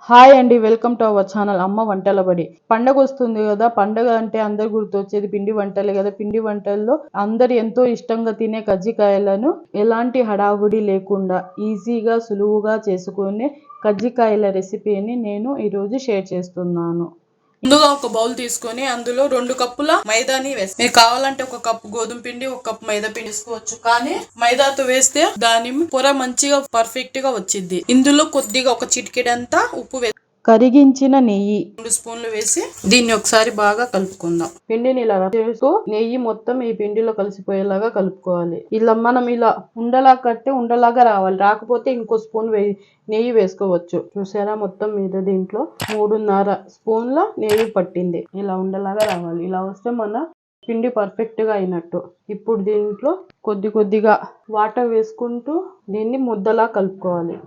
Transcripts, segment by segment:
Hi అండి, welcome to our channel అమ్మ వంటల బడి. పండగ వస్తుంది కదా. పండగ అంటే అందరు గుర్తొచ్చేది పిండి వంటలే కదా. పిండి వంటల్లో అందరు ఎంతో ఇష్టంగా తినే కజ్జికాయలను ఎలాంటి హడావుడి లేకుండా ఈజీగా సులువుగా చేసుకునే కజ్జికాయల రెసిపీని నేను ఈరోజు షేర్ చేస్తున్నాను. ముందుగా ఒక బౌల్ తీసుకొని అందులో 2 కప్పుల మైదాని వేసి, మీకు కావాలంటే 1 కప్పు గోధుమ పిండి 1 కప్పు మైదా పిండి వేసుకోవచ్చు. కానీ మైదాతో వేస్తే దాని పొర మంచిగా పర్ఫెక్ట్ గా వచ్చింది. ఇందులో కొద్దిగా ఒక చిటికెడంతా ఉప్పు వేసి, కరిగించిన నెయ్యి 2 స్పూన్లు వేసి దీన్ని ఒకసారి బాగా కలుపుకుందాం. పిండిని ఇలా చేస్తూ నెయ్యి మొత్తం ఈ పిండిలో కలిసిపోయేలాగా కలుపుకోవాలి. ఇలా ఉండలా కట్టి ఉండలాగా రావాలి. రాకపోతే ఇంకో స్పూన్ నెయ్యి వేసుకోవచ్చు. చూసారా, మొత్తం మీద దీంట్లో 3.5 స్పూన్ల నెయ్యి పట్టింది. ఇలా ఉండలాగా రావాలి. ఇలా వస్తే మన పిండి పర్ఫెక్ట్ గా అయినట్టు. ఇప్పుడు దీంట్లో కొద్దిగా వాటర్ వేసుకుంటూ దీన్ని ముద్దలా కలుపుకోవాలి.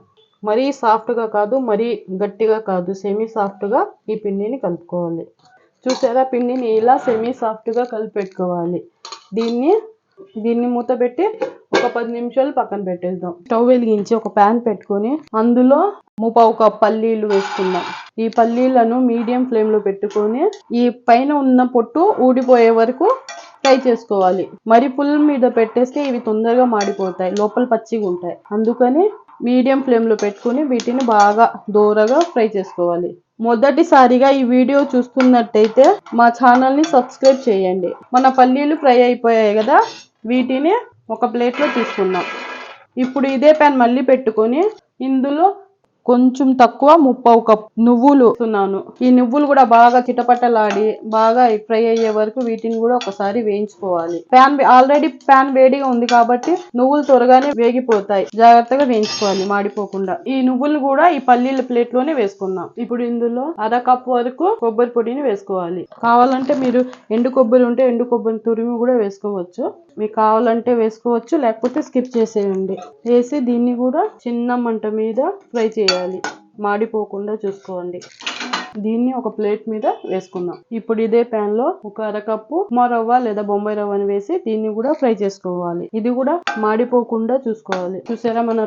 మరీ సాఫ్ట్గా కాదు, మరీ గట్టిగా కాదు, సెమీ సాఫ్ట్గా ఈ పిండిని కలుపుకోవాలి. చూసారా, పిండిని ఇలా సెమీ సాఫ్ట్గా కలిపెట్టుకోవాలి. దీన్ని మూత పెట్టి ఒక 10 నిమిషాలు పక్కన పెట్టేద్దాం. స్టవ్ వెలిగించి ఒక ప్యాన్ పెట్టుకొని అందులో 3/4 కప్ పల్లీలు వేసుకుందాం. ఈ పల్లీలను మీడియం ఫ్లేమ్లో పెట్టుకొని ఈ పైన ఉన్న పొట్టు ఊడిపోయే వరకు ఫ్రై చేసుకోవాలి. మరి పుల్ మీద పెట్టేస్తే ఇవి తొందరగా మాడిపోతాయి, లోపల పచ్చిగా ఉంటాయి. అందుకని మీడియం ఫ్లేమ్లో పెట్టుకుని వీటిని బాగా దోరగా ఫ్రై చేసుకోవాలి. మొదటిసారిగా ఈ వీడియో చూస్తున్నట్టయితే మా ఛానల్ని సబ్స్క్రైబ్ చేయండి. మన పల్లీలు ఫ్రై అయిపోయాయి కదా, వీటిని ఒక ప్లేట్లో తీసుకుందాం. ఇప్పుడు ఇదే ప్యాన్ మళ్ళీ పెట్టుకొని ఇందులో కొంచెం తక్కువ 3/4 కప్ నువ్వులు వేస్తున్నాను. ఈ నువ్వులు కూడా బాగా చిటపటలాడి బాగా ఫ్రై అయ్యే వరకు వీటిని కూడా ఒకసారి వేయించుకోవాలి. ఆల్రెడీ ప్యాన్ వేడిగా ఉంది కాబట్టి నువ్వులు త్వరగానే వేగిపోతాయి. జాగ్రత్తగా వేయించుకోవాలి మాడిపోకుండా. ఈ నువ్వులు కూడా ఈ పల్లీల ప్లేట్ లోనే వేసుకున్నాం. ఇప్పుడు ఇందులో 1/2 కప్ వరకు కొబ్బరి పొడిని వేసుకోవాలి. కావాలంటే మీరు ఎండు కొబ్బరి ఉంటే ఎండు కొబ్బరి తురిమి కూడా వేసుకోవచ్చు. మీకు కావాలంటే వేసుకోవచ్చు, లేకపోతే స్కిప్ చేసేయండి. వేసి దీన్ని కూడా చిన్న మంట మీద ఫ్రై చేయాలి. మాడిపోకుండా చూసుకోండి. దీన్ని ఒక ప్లేట్ మీద వేసుకుందాం. ఇప్పుడు ఇదే ప్యాన్ లో ఒక 1/2 కప్పు ఉప్మా రవ్వ లేదా బొంబాయి రవ్వని వేసి దీన్ని కూడా ఫ్రై చేసుకోవాలి. ఇది కూడా మాడిపోకుండా చూసుకోవాలి. చూసారా, మన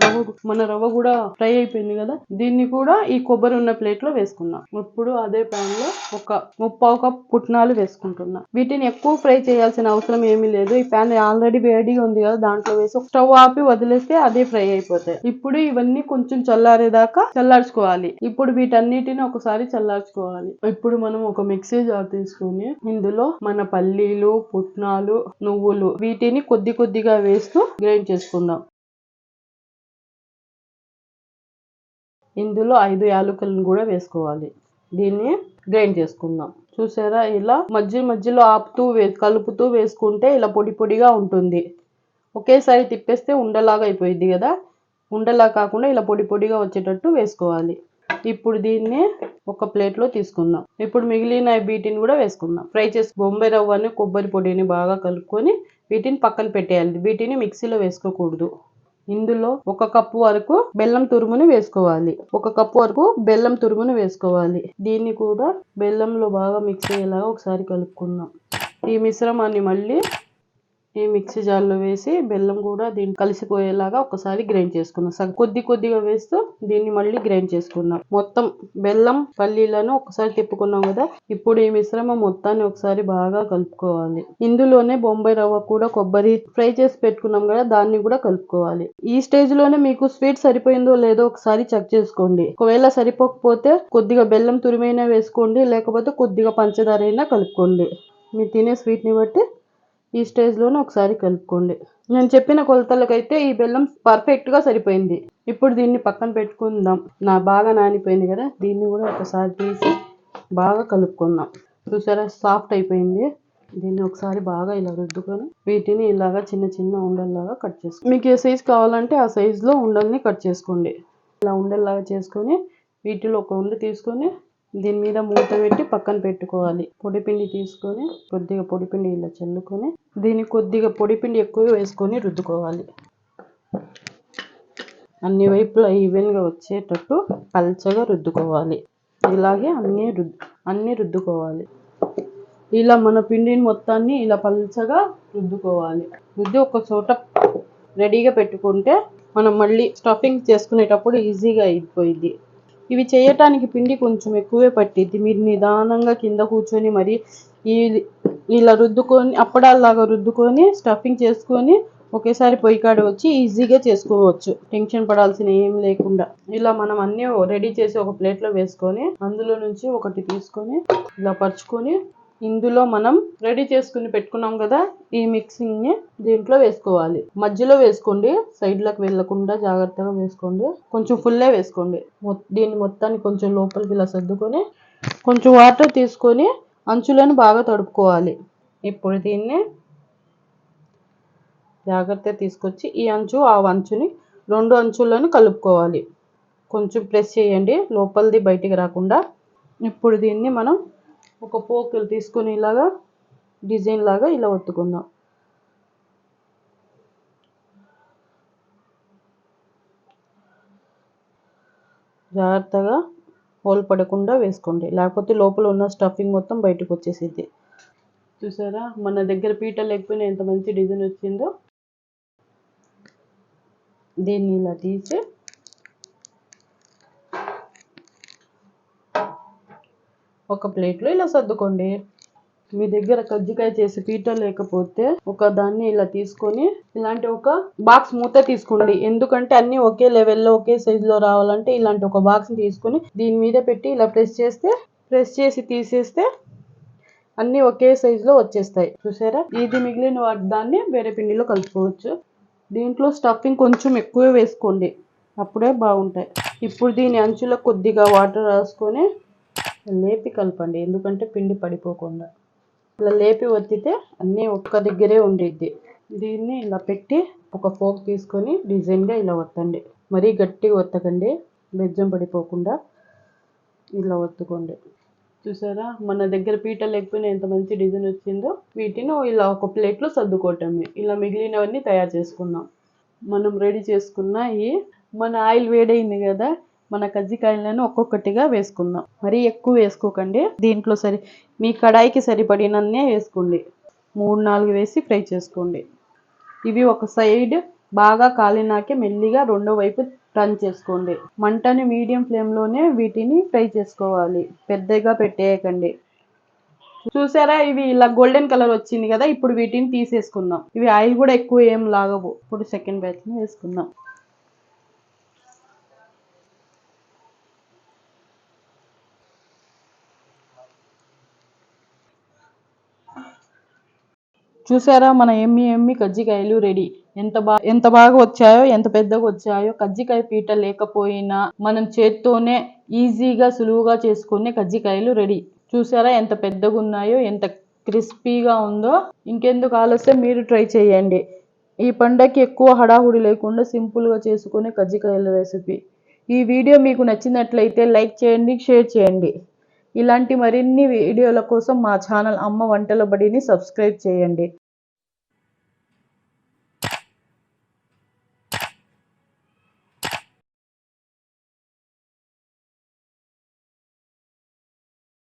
రవ్వ కూడా ఫ్రై అయిపోయింది కదా. దీన్ని కూడా ఈ కొబ్బరి ఉన్న ప్లేట్ లో వేసుకుందాం. ఇప్పుడు అదే ప్యాన్ లో ఒక 3/4 కప్ పుట్నాలు వేసుకుంటున్నా. వీటిని ఎక్కువ ఫ్రై చేయాల్సిన అవసరం ఏమీ లేదు. ఈ ప్యాన్ ఆల్రెడీ వేడిగా ఉంది కదా, దాంట్లో వేసి స్టవ్ ఆపి వదిలేస్తే అదే ఫ్రై అయిపోతాయి. ఇప్పుడు ఇవన్నీ కొంచెం చల్లారేదాకా చల్లార్చుకోవాలి. ఇప్పుడు వీటన్నిటిని ఒకసారి చల్లార్చుకోవాలి. ఇప్పుడు మనం ఒక మిక్సీ జార్ తీసుకుని ఇందులో మన పల్లీలు, పుట్నాలు, నువ్వులు వీటిని కొద్దిగా వేస్తూ గ్రైండ్ చేసుకుందాం. ఇందులో 5 యాలకులను కూడా వేసుకోవాలి. దీన్ని గ్రైండ్ చేసుకుందాం. చూసారా, ఇలా మధ్యలో ఆపుతూ కలుపుతూ వేసుకుంటే ఇలా పొడిగా ఉంటుంది. ఒకేసారి తిప్పేస్తే ఉండలాగా అయిపోయింది కదా. ఉండలా కాకుండా ఇలా పొడిగా వచ్చేటట్టు వేసుకోవాలి. ఇప్పుడు దీన్ని ఒక ప్లేట్లో తీసుకుందాం. ఇప్పుడు మిగిలిన వీటిని కూడా వేసుకుందాం. ఫ్రై చేసి బొంబాయి రవ్వని కొబ్బరి పొడిని బాగా కలుపుకొని వీటిని పక్కన పెట్టేయాలి. వీటిని మిక్సీలో వేసుకోకూడదు. ఇందులో 1 కప్పు వరకు బెల్లం తురుముని వేసుకోవాలి. 1 కప్పు వరకు బెల్లం తురుముని వేసుకోవాలి. దీన్ని కూడా బెల్లంలో బాగా మిక్స్ అయ్యేలాగా ఒకసారి కలుపుకుందాం. ఈ మిశ్రమాన్ని మళ్ళీ ఈ మిక్సీ జార్లో వేసి బెల్లం కూడా దీన్ని కలిసిపోయేలాగా ఒకసారి గ్రైండ్ చేసుకుందాం. కొద్దిగా వేస్తూ దీన్ని మళ్ళీ గ్రైండ్ చేసుకుందాం. మొత్తం బెల్లం పల్లీలను ఒకసారి తిప్పుకున్నాం కదా. ఇప్పుడు ఈ మిశ్రమం మొత్తాన్ని ఒకసారి బాగా కలుపుకోవాలి. ఇందులోనే బొంబాయి రవ్వ కూడా కొబ్బరి ఫ్రై చేసి పెట్టుకున్నాం కదా, దాన్ని కూడా కలుపుకోవాలి. ఈ స్టేజ్ లోనే మీకు స్వీట్ సరిపోయిందో లేదో ఒకసారి చెక్ చేసుకోండి. ఒకవేళ సరిపోకపోతే కొద్దిగా బెల్లం తురిమైనా వేసుకోండి, లేకపోతే కొద్దిగా పంచదార అయినా కలుపుకోండి. మీరు తినే స్వీట్ ని బట్టి ఈ స్టేజ్లోనే ఒకసారి కలుపుకోండి. నేను చెప్పిన కొలతలకైతే ఈ బెల్లం పర్ఫెక్ట్గా సరిపోయింది. ఇప్పుడు దీన్ని పక్కన పెట్టుకుందాం. బాగా నానిపోయింది కదా, దీన్ని కూడా ఒకసారి తీసి బాగా కలుపుకుందాం. చూసారా, సాఫ్ట్ అయిపోయింది. దీన్ని ఒకసారి బాగా ఇలా రుద్దుకొని వీటిని ఇలాగా చిన్న ఉండల్లాగా కట్ చేసుకోండి. మీకు ఏ సైజ్ కావాలంటే ఆ సైజులో ఉండల్ని కట్ చేసుకోండి. ఇలా ఉండల్లాగా చేసుకొని వీటిలో ఒక ఉండ తీసుకొని దీని మీద మూత పెట్టి పక్కన పెట్టుకోవాలి. పొడిపిండి తీసుకొని కొద్దిగా పొడిపిండి ఇలా చల్లుకొని దీన్ని కొద్దిగా పొడిపిండి ఎక్కువ వేసుకొని రుద్దుకోవాలి. అన్ని వైపులా ఈవెన్గా వచ్చేటట్టు పల్చగా రుద్దుకోవాలి. ఇలాగే అన్ని రుద్దుకోవాలి. ఇలా మన పిండిని మొత్తాన్ని ఇలా పల్చగా రుద్దుకోవాలి. రుద్ది ఒక చోట రెడీగా పెట్టుకుంటే మనం మళ్ళీ స్టఫింగ్ చేసుకునేటప్పుడు ఈజీగా అయిపోయింది. ఇవి చేయటానికి పిండి కొంచెం ఎక్కువే పట్టిద్ది. మీరు నిదానంగా కింద కూర్చొని మరి ఈ ఇలా రుద్దుకొని అప్పడాల్లాగా రుద్దుకొని స్టఫింగ్ చేసుకొని ఒకేసారి పొయ్యి కాడ వచ్చి ఈజీగా చేసుకోవచ్చు. టెన్షన్ పడాల్సిన ఏం లేకుండా. ఇలా మనం అన్నీ రెడీ చేసి ఒక ప్లేట్లో వేసుకొని అందులో నుంచి ఒకటి తీసుకొని ఇలా పరుచుకొని ఇందులో మనం రెడీ చేసుకుని పెట్టుకున్నాం కదా ఈ మిక్సింగ్ని దీంట్లో వేసుకోవాలి. మధ్యలో వేసుకోండి, సైడ్లకు వెళ్ళకుండా జాగ్రత్తగా వేసుకోండి. కొంచెం ఫుల్లే వేసుకోండి. దీన్ని మొత్తాన్ని కొంచెం లోపలికి ఇలా సర్దుకొని కొంచెం వాటర్ తీసుకొని అంచులను బాగా తడుపుకోవాలి. ఇప్పుడు దీన్ని జాగ్రత్తగా తీసుకొచ్చి ఈ అంచు ఆ అంచుని 2 అంచులను కలుపుకోవాలి. కొంచెం ప్రెస్ చేయండి లోపలిది బయటికి రాకుండా. ఇప్పుడు దీన్ని మనం ఒక పోకులు తీసుకొని ఇలాగా డిజైన్ లాగా ఇలా ఒత్తుకుందాం. జాగ్రత్తగా హోల్ పడకుండా వేసుకోండి, లేకపోతే లోపల ఉన్న స్టఫింగ్ మొత్తం బయటకు వచ్చేసిద్ది. చూసారా మన దగ్గర పీట లేకపోయినా ఎంత మంచి డిజైన్ వచ్చిందో. దీన్ని ఇలా తీసి ఒక ప్లేట్లో ఇలా సర్దుకోండి. మీ దగ్గర కజ్జికాయ చేసి పీట లేకపోతే ఒక దాన్ని ఇలా తీసుకొని ఇలాంటి ఒక బాక్స్ మూత తీసుకోండి. ఎందుకంటే అన్ని ఒకే లెవెల్లో ఒకే సైజులో రావాలంటే ఇలాంటి ఒక బాక్స్ తీసుకొని దీని మీద పెట్టి ఇలా ప్రెస్ చేసి తీసేస్తే అన్నీ ఒకే సైజులో వచ్చేస్తాయి. చూసారా, ఇది మిగిలిన దాన్ని వేరే పిండిలో కలుపుకోవచ్చు. దీంట్లో స్టఫింగ్ కొంచెం ఎక్కువే వేసుకోండి, అప్పుడే బాగుంటాయి. ఇప్పుడు దీని అంచులో కొద్దిగా వాటర్ రాసుకొని లేపి కలపండి, ఎందుకంటే పిండి పడిపోకుండా. ఇలా లేపి ఒత్తితే అన్నీ ఒక్క దగ్గరే ఉండిద్ది. దీన్ని ఇలా పెట్టి ఒక ఫోక్ తీసుకొని డిజైన్గా ఇలా ఒత్తండి. మరీ గట్టిగా ఒత్తకండి, బెజ్జం పడిపోకుండా ఇలా ఒత్తుకోండి. చూసారా మన దగ్గర పీట లేకపోయినా ఎంత మంచి డిజైన్ వచ్చిందో. వీటిని ఇలా ఒక ప్లేట్లో సర్దుకోవటమే. ఇలా మిగిలినవన్నీ తయారు చేసుకుందాం. మనం రెడీ చేసుకున్న మన ఆయిల్ వేడైంది కదా, మన కజ్జికాయలను ఒక్కొక్కటిగా వేసుకుందాం. మరీ ఎక్కువ వేసుకోకండి, దీంట్లో మీ కడాయికి సరిపడినన్నే వేసుకోండి. 3-4 వేసి ఫ్రై చేసుకోండి. ఇవి ఒక సైడ్ బాగా కాలినాకే మెల్లిగా రెండో వైపు టర్న్ చేసుకోండి. మంటని మీడియం ఫ్లేమ్లోనే వీటిని ఫ్రై చేసుకోవాలి, పెద్దగా పెట్టేయకండి. చూసారా ఇవి ఇలా గోల్డెన్ కలర్ వచ్చింది కదా, ఇప్పుడు వీటిని తీసేసుకుందాం. ఇవి ఆయిల్ కూడా ఎక్కువ ఏం లాగవు. ఇప్పుడు సెకండ్ బ్యాచ్ని వేసుకుందాం. చూసారా మన ఎమ్మి కజ్జికాయలు రెడీ. ఎంత బాగా వచ్చాయో, ఎంత పెద్దగా వచ్చాయో. కజ్జికాయ పీట లేకపోయినా మనం చేత్తోనే ఈజీగా సులువుగా చేసుకునే కజ్జికాయలు రెడీ. చూసారా ఎంత పెద్దగా ఉన్నాయో, ఎంత క్రిస్పీగా ఉందో. ఇంకెందుకు ఆలస్యం, మీరు ట్రై చేయండి. ఈ పండగకి ఎక్కువ హడాహుడి లేకుండా సింపుల్గా చేసుకునే కజ్జికాయల రెసిపీ. ఈ వీడియో మీకు నచ్చినట్లయితే లైక్ చేయండి, షేర్ చేయండి. ఇలాంటి మరిన్ని వీడియోల కోసం మా ఛానల్ అమ్మ వంటల బడిని సబ్స్క్రైబ్ చేయండి.